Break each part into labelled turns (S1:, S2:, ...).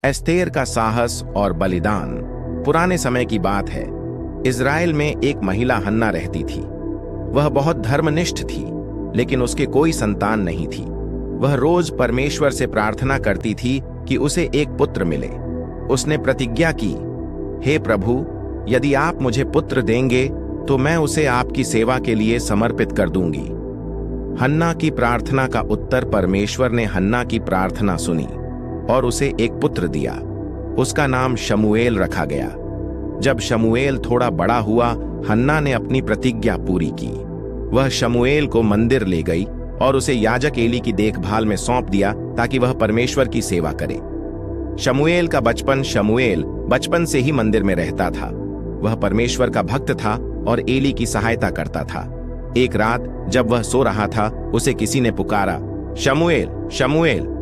S1: Esther का साहस और बलिदान। पुराने समय की बात है। इज़राइल में एक महिला हन्ना रहती थी। वह बहुत धर्मनिष्ठ थी, लेकिन उसके कोई संतान नहीं थी। वह रोज परमेश्वर से प्रार्थना करती थी कि उसे एक पुत्र मिले। उसने प्रतिज्ञा की, हे प्रभु, यदि आप मुझे पुत्र देंगे तो मैं उसे आपकी सेवा के लिए समर्पित कर दूंगी। हन्ना की प्रार्थना का उत्तर परमेश्वर ने हन्ना की प्रार्थना सुनी और उसे एक पुत्र दिया। उसका नाम शमूएल रखा गया। जब शमूएल थोड़ा बड़ा हुआ, हन्ना ने अपनी प्रतिज्ञा पूरी की। वह शमूएल को मंदिर ले गई और उसे याजक एली की देखभाल में सौंप दिया ताकि वह परमेश्वर की सेवा करे। शमूएल का शमूएल बचपन से ही मंदिर में रहता था। वह परमेश्वर का भक्त था और एली की सहायता करता था। एक रात जब वह सो रहा था, उसे किसी ने पुकारा, शमूएल, शमूएल।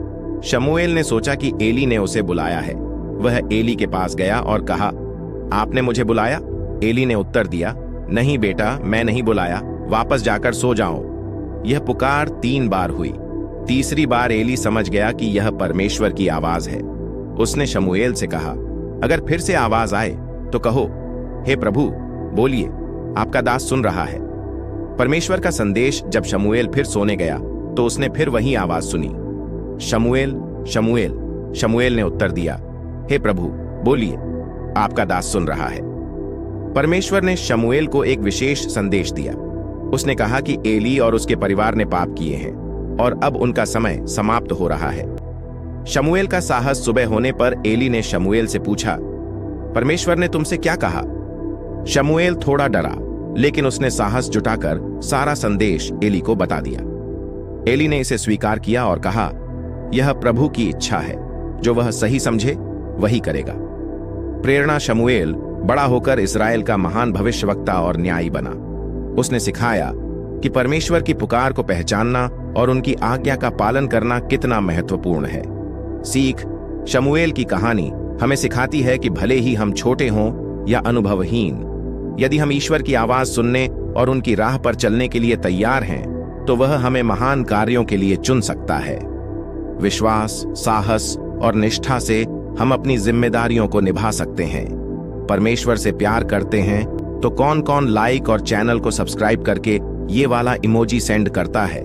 S1: शमूएल ने सोचा कि एली ने उसे बुलाया है। वह एली के पास गया और कहा, आपने मुझे बुलाया? एली ने उत्तर दिया, नहीं बेटा, मैं नहीं बुलाया, वापस जाकर सो जाओ। यह पुकार 3 बार हुई। तीसरी बार एली समझ गया कि यह परमेश्वर की आवाज है। उसने शमूएल से कहा, अगर फिर से आवाज आए तो कहो, हे प्रभु, बोलिए, आपका दास सुन रहा है। परमेश्वर का संदेश जब शमूएल फिर सोने गया तो उसने फिर वही आवाज सुनी, शमूएल, शमूएल। शमूएल ने उत्तर दिया, हे प्रभु, बोलिए, आपका दास सुन रहा है। परमेश्वर ने शमूएल को एक विशेष संदेश दिया। उसने कहा कि एली और उसके परिवार ने पाप किए हैं और अब उनका समय समाप्त हो रहा है। शमूएल का साहस सुबह होने पर एली ने शमूएल से पूछा, परमेश्वर ने तुमसे क्या कहा? शमूएल थोड़ा डरा, लेकिन उसने साहस जुटाकर सारा संदेश एली को बता दिया। एली ने इसे स्वीकार किया और कहा, यह प्रभु की इच्छा है, जो वह सही समझे वही करेगा। प्रेरणा शमूएल बड़ा होकर इस्राएल का महान भविष्यवक्ता और न्यायी बना। उसने सिखाया कि परमेश्वर की पुकार को पहचानना और उनकी आज्ञा का पालन करना कितना महत्वपूर्ण है। सीख। शमूएल की कहानी हमें सिखाती है कि भले ही हम छोटे हों या अनुभवहीन, यदि हम ईश्वर की आवाज सुनने और उनकी राह पर चलने के लिए तैयार हैं, तो वह हमें महान कार्यों के लिए चुन सकता है। विश्वास, साहस और निष्ठा से हम अपनी जिम्मेदारियों को निभा सकते हैं। परमेश्वर से प्यार करते हैं तो कौन कौन लाइक और चैनल को सब्सक्राइब करके ये वाला इमोजी सेंड करता है?